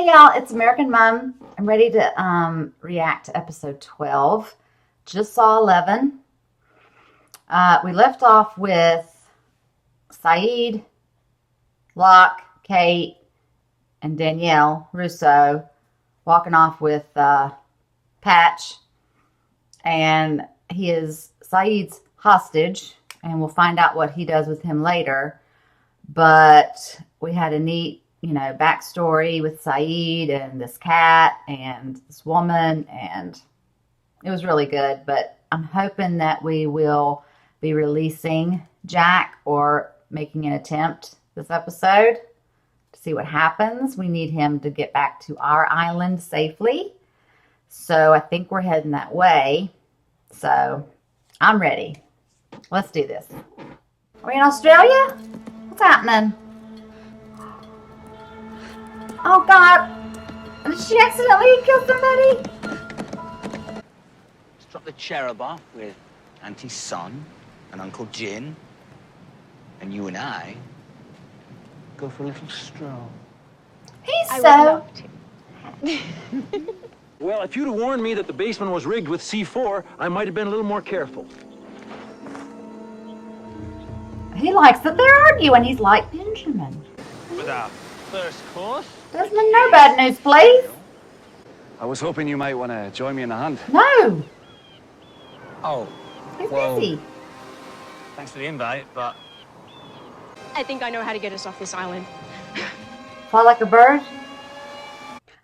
y'all, it's American Mom. I'm ready to react to episode 12. Just saw 11. We left off with Saeed, Locke, Kate, and Danielle Russo walking off with Patch. And he is Saeed's hostage, and we'll find out what he does with him later. But we had a neat backstory with Saeed and this cat and this woman, and it was really good. But I'm hoping that we will be releasing Jack or making an attempt this episode to see what happens. We need him to get back to our island safely. So I think we're heading that way. So I'm ready. Let's do this. Are we in Australia? What's happening? Oh God! Did she accidentally kill somebody? Struck the cherub off with Auntie's son and Uncle Jin, and you and I go for a little stroll. He's so... Well, if you'd have warned me that the basement was rigged with C4, I might have been a little more careful. He likes that they're arguing. He's like Benjamin. With our first course. Desmond, no bad news, please. I was hoping you might want to join me in the hunt. No. Oh. He's well, busy. Thanks for the invite, but... I think I know how to get us off this island. Fly like a bird?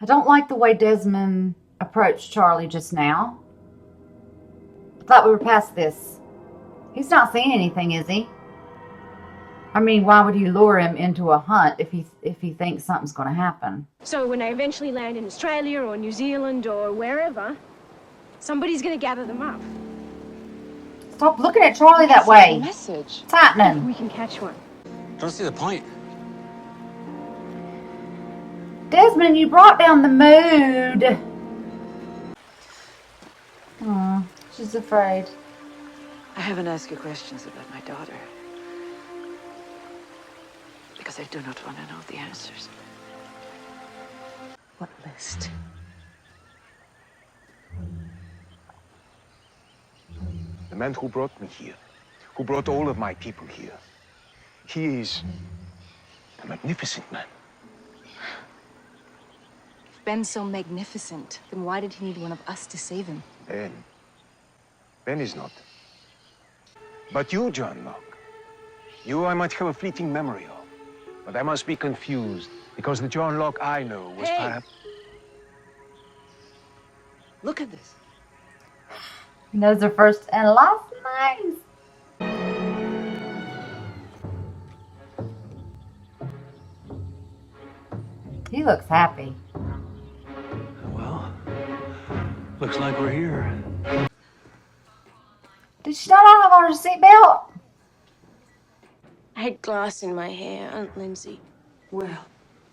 I don't like the way Desmond approached Charlie just now. I thought we were past this. He's not seeing anything, is he? I mean, why would you lure him into a hunt if he thinks something's going to happen? So when I eventually land in Australia or New Zealand or wherever, somebody's going to gather them up. Stop looking at Charlie that way. Message. What's happening? We can catch one. Don't see the point. Desmond, you brought down the mood. Aw, she's afraid. I haven't asked you questions about my daughter. Because I do not want to know the answers. What list? The man who brought me here, who brought all of my people here, he is a magnificent man. If Ben's so magnificent, then why did he need one of us to save him? Ben is not. But you, John Locke, you I might have a fleeting memory of. But I must be confused, because the John Locke I know was perhaps... Look at this. He knows her first and last names. He looks happy. Well, looks like we're here. Did she not have on her seatbelt? I had glass in my hair, Aunt Lindsay. Well,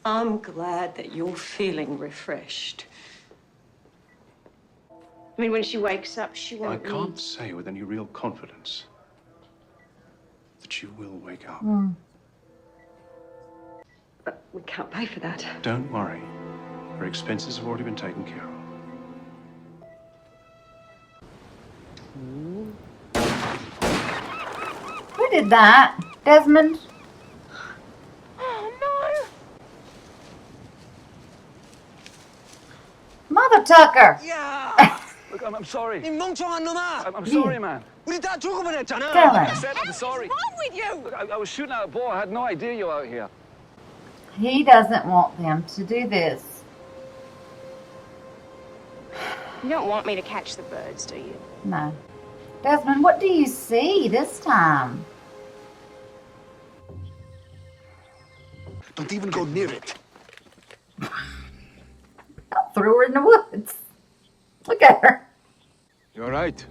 I'm glad that you're feeling refreshed. I mean, when she wakes up, she I won't can't say with any real confidence that you will wake up. But we can't pay for that. Don't worry. Her expenses have already been taken care of. Who did that? Desmond? Oh, no. Mother Tucker. Yeah! Look, I'm sorry. 이 멍청한 놈아! I'm sorry, man. 우리 다 죽어버렸잖아! Tell her. I said I'm sorry. What's wrong with you? Look, I was shooting at a ball. I had no idea you were out here. He doesn't want them to do this. You don't want me to catch the birds, do you? No. Desmond, what do you see this time? Don't even go near it. I threw her in the woods. Look at her. You're right.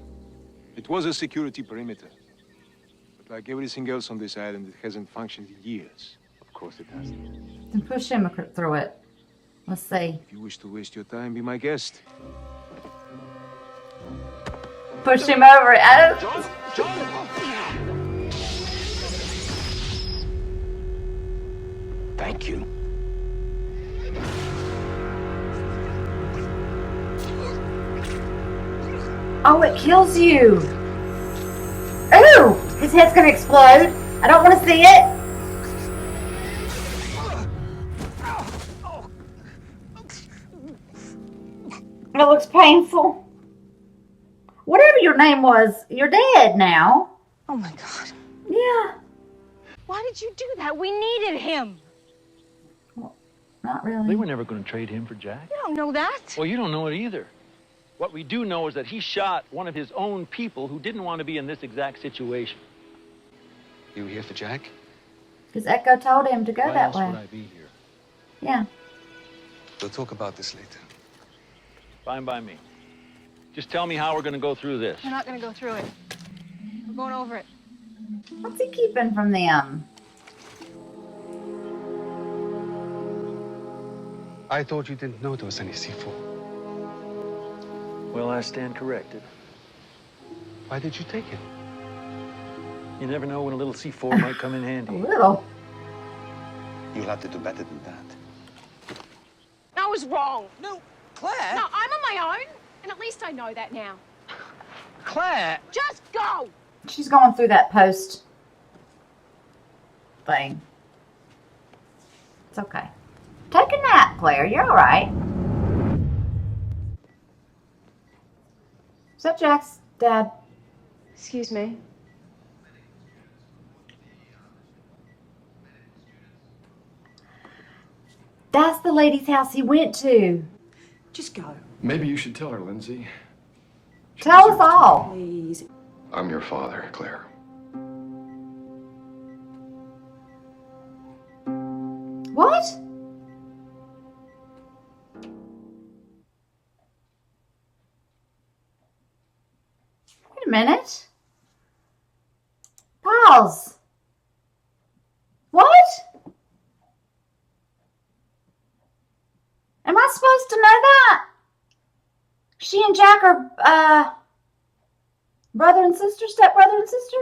It was a security perimeter. But like everything else on this island, it hasn't functioned in years. Of course it hasn't. Then push him through it. Let's see. If you wish to waste your time, be my guest. Push him over. Thank you. Oh, it kills you. Ooh, his head's gonna explode. I don't want to see it. It looks painful. Whatever your name was, you're dead now. Oh my God. Yeah. Why did you do that? We needed him. Well, not really. They were never going to trade him for Jack. You don't know that. Well, you don't know it either. What we do know is that he shot one of his own people who didn't want to be in this exact situation. You here for Jack? Because Echo told him to go Why that else way. would I be here? Yeah. We'll talk about this later. Fine by me. Just tell me how we're going to go through this. We're not gonna go through it. We're going over it. What's he keeping from them? I thought you didn't know there was any C4. Well, I stand corrected. Why did you take it? You never know when a little C4 might come in A handy. little. You'll have to do better than that. I was wrong. No, Claire. No, I'm on my own. And at least I know that now. Claire. Just go. She's going through that post thing. It's okay. Take a nap, Claire. You're all right. Is that Jack's dad? Excuse me. That's the lady's house he went to. Just go, Maybe you should tell her, Lindsay. Tell us all. please. I'm your father, Claire. What? Wait a minute. Pause. What? Am I supposed to know that? She and Jack are, brother and sister, stepbrother and sister?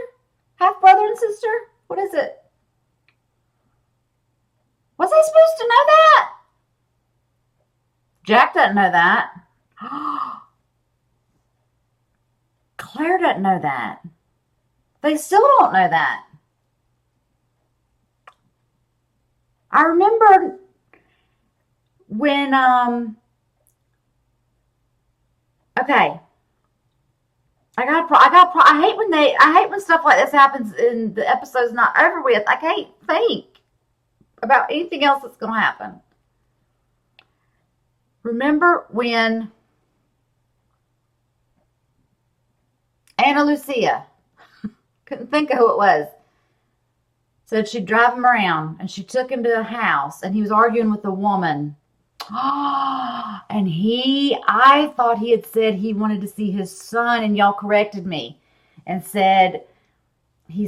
Half brother and sister? What is it? Was I supposed to know that? Jack doesn't know that. Claire doesn't know that. They still don't know that. I remember when, okay. I hate when stuff like this happens and the episode's not over with. I can't think about anything else that's going to happen. Remember when Anna Lucia, couldn't think of who it was, said she'd drive him around and she took him to a house and he was arguing with a woman. And I thought he had said he wanted to see his son, and y'all corrected me and said he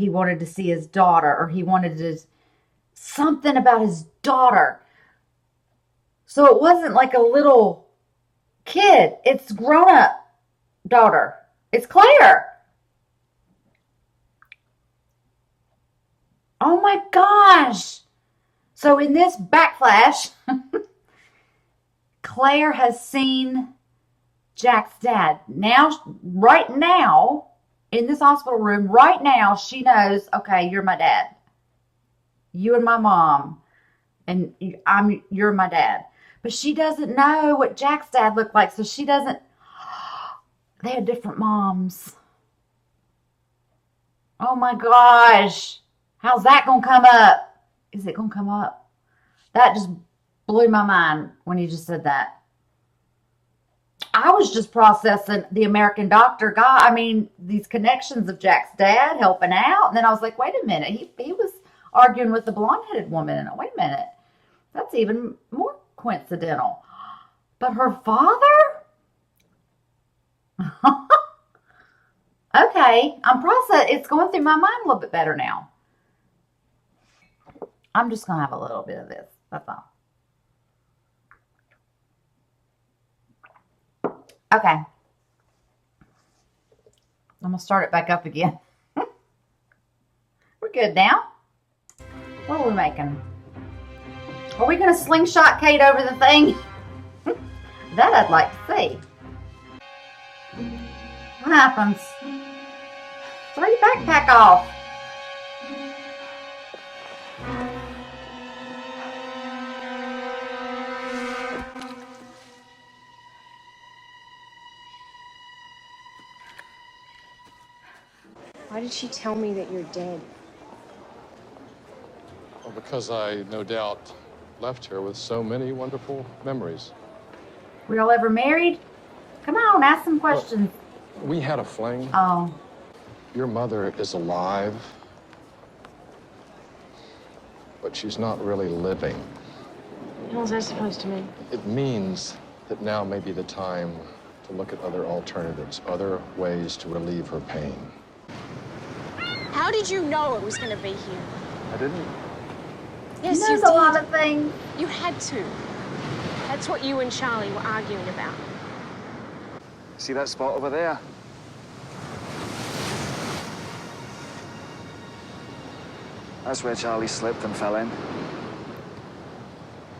wanted to see his daughter, or he wanted to something about his daughter. So it wasn't like a little kid. It's grown-up daughter. It's Claire. Oh my gosh. So in this backflash, Claire has seen Jack's dad. Now, right now, in this hospital room, right now, she knows, okay, you're my dad. You and my mom. And you're my dad. But she doesn't know what Jack's dad looked like, so she doesn't. They had different moms. Oh my gosh. How's that going to come up? Is it going to come up? That just blew my mind when you just said that. I was just processing the American Doctor guy. I mean, these connections of Jack's dad helping out. And then I was like, wait a minute. He was arguing with the blonde-headed woman. And wait a minute. That's even more coincidental. But her father? Okay. I'm processing. It's going through my mind a little bit better now. I'm just going to have a little bit of this. That's all. Okay. I'm going to start it back up again. We're good now. What are we making? Are we going to slingshot Kate over the thing? That I'd like to see. What happens? Throw your backpack off. Why did she tell me that you're dead? Well, because I, no doubt, left her with so many wonderful memories. Were y'all ever married? Come on, ask some questions. We had a fling. Oh. Your mother is alive, but she's not really living. What's that supposed to mean? It means that now may be the time to look at other alternatives, other ways to relieve her pain. How did you know it was going to be here? I didn't. Yes, There's you a did. lot of things. You had to. That's what you and Charlie were arguing about. See that spot over there? That's where Charlie slipped and fell in.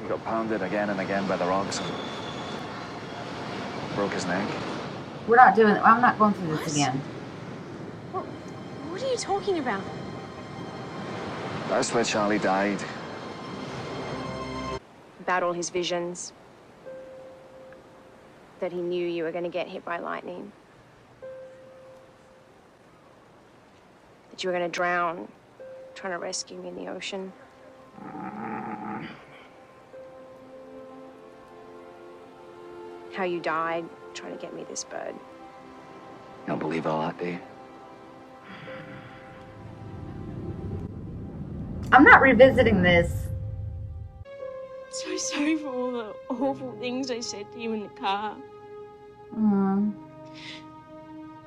He got pounded again and again by the rocks and broke his neck. We're not doing it. I'm not going through this again. What are you talking about? That's where Charlie died. About all his visions. That he knew you were going to get hit by lightning. That you were going to drown trying to rescue me in the ocean. How you died trying to get me this bird. You don't believe all that, do you? I'm not revisiting this. So sorry for all the awful things I said to you in the car.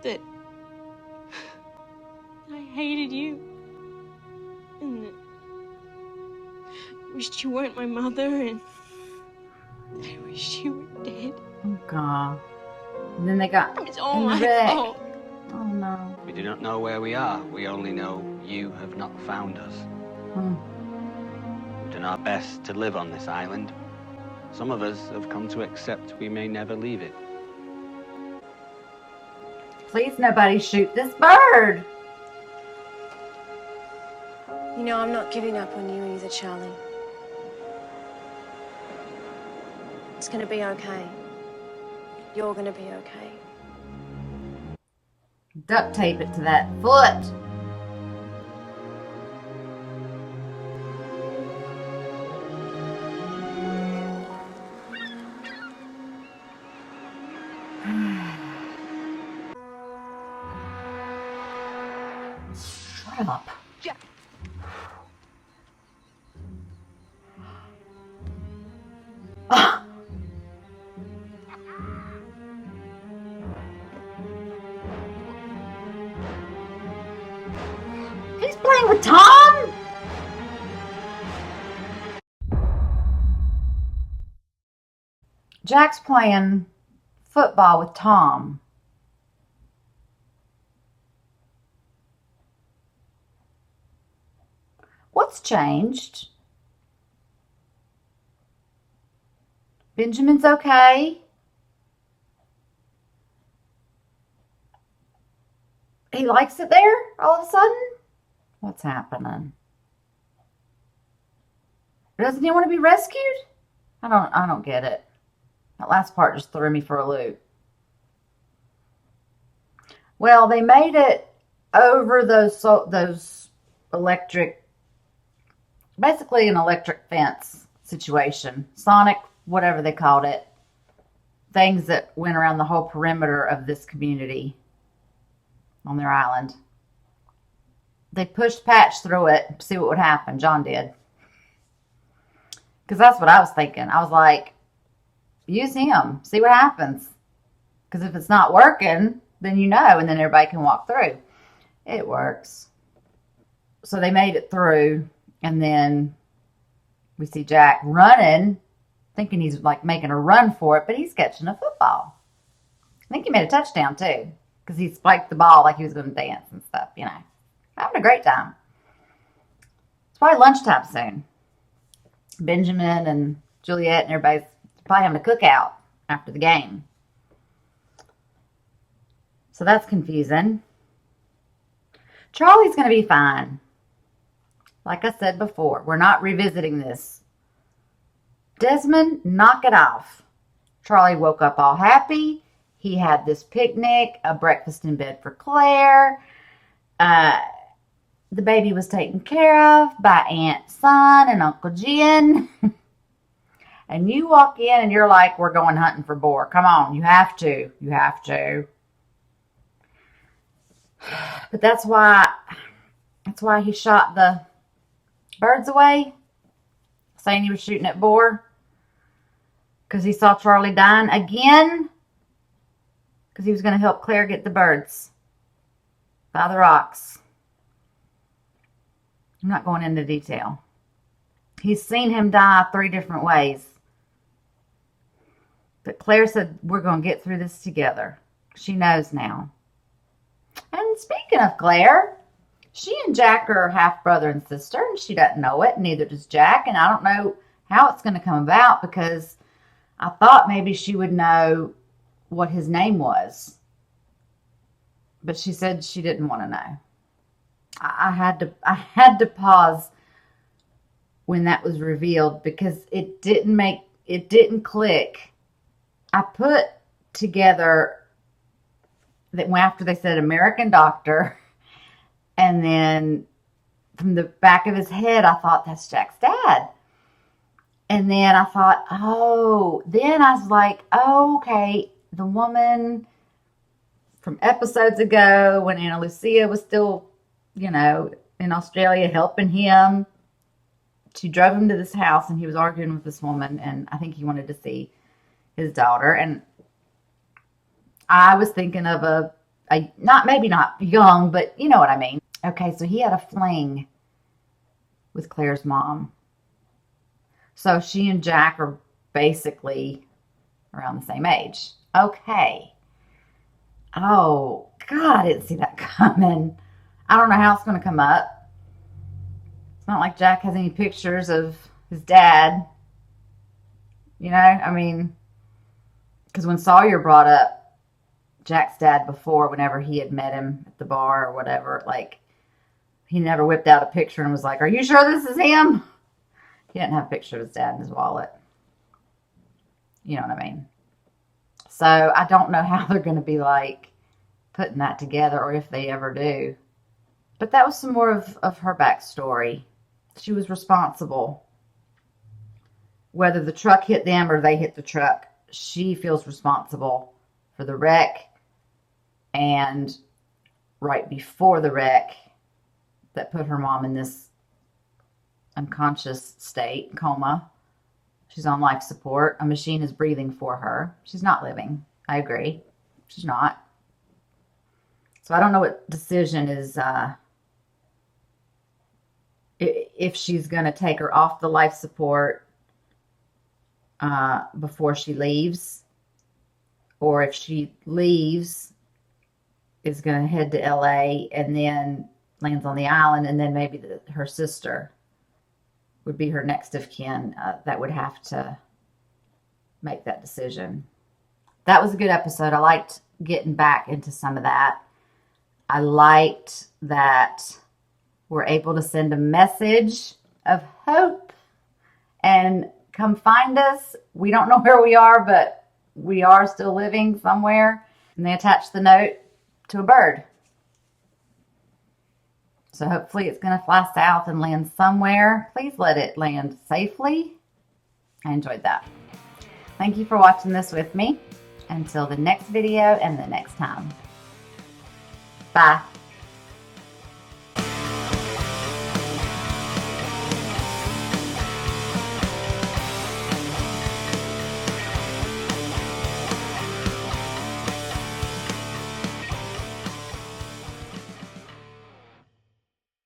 That I hated you. And that I wished you weren't my mother, and I wished you were dead. Oh, God. And then they got It's all in the my wreck. fault. Oh, no. We do not know where we are. We only know you have not found us. We've done our best to live on this island. Some of us have come to accept we may never leave it. Please, nobody shoot this bird. You know, I'm not giving up on you either, Charlie. It's gonna be okay. You're gonna be okay. Duct tape it to that foot. Shut up. He's playing with Tom? Jack's playing football with Tom. What's changed? Benjamin's okay. He likes it there all of a sudden? What's happening? Doesn't he want to be rescued? I don't get it. That last part just threw me for a loop. Well, they made it over those electric, basically an electric fence situation. Sonic, whatever they called it. Things that went around the whole perimeter of this community on their island. They pushed Patch through it to see what would happen. John did. Because that's what I was thinking. I was like, use him. See what happens. Because if it's not working, then you know, and then everybody can walk through. It works. So they made it through, and then we see Jack running, thinking he's like making a run for it, but he's catching a football. I think he made a touchdown too, because he spiked the ball like he was going to dance and stuff, you know. Having a great time. It's probably lunchtime soon. Benjamin and Juliet and everybody's probably having a cookout after the game. So that's confusing. Charlie's going to be fine. Like I said before, we're not revisiting this. Desmond, knock it off. Charlie woke up all happy. He had this picnic, a breakfast in bed for Claire. The baby was taken care of by Aunt Son and Uncle Jin. And you walk in and you're like, we're going hunting for boar. Come on, you have to. You have to. But that's why he shot the birds away, saying he was shooting at boar. Because he saw Charlie dying again. Because he was going to help Claire get the birds by the rocks. I'm not going into detail. He's seen him die 3 different ways. But Claire said, we're going to get through this together. She knows now. And speaking of Claire, she and Jack are half brother and sister, and she doesn't know it. Neither does Jack. And I don't know how it's going to come about, because I thought maybe she would know what his name was. But she said she didn't want to know. I had to pause when that was revealed, because it didn't click. I put together that after they said American doctor, and then from the back of his head, I thought, that's Jack's dad. And then I thought, then I was like, okay, the woman from episodes ago when Anna Lucia was still, in Australia helping him. She drove him to this house and he was arguing with this woman, and I think he wanted to see his daughter. And I was thinking of a maybe not young, but you know what I mean. Okay, so he had a fling with Claire's mom. So she and Jack are basically around the same age. Okay. Oh, God, I didn't see that coming. I don't know how it's going to come up. It's not like Jack has any pictures of his dad. Because when Sawyer brought up Jack's dad before, whenever he had met him at the bar or whatever, he never whipped out a picture and was like, are you sure this is him? He didn't have a picture of his dad in his wallet. You know what I mean? So I don't know how they're going to be putting that together, or if they ever do. But that was some more of her backstory. She was responsible. Whether the truck hit them or they hit the truck, she feels responsible for the wreck. And right before the wreck, that put her mom in this unconscious state, coma. She's on life support. A machine is breathing for her. She's not living. I agree. She's not. So I don't know what decision is, if she's going to take her off the life support before she leaves, or if she leaves, is going to head to LA and then lands on the island, and then maybe her sister would be her next of kin that would have to make that decision. That was a good episode. I liked getting back into some of that. I liked that we're able to send a message of hope and come find us. We don't know where we are, but we are still living somewhere. And they attached the note to a bird. So hopefully it's going to fly south and land somewhere. Please let it land safely. I enjoyed that. Thank you for watching this with me. Until the next video and the next time. Bye.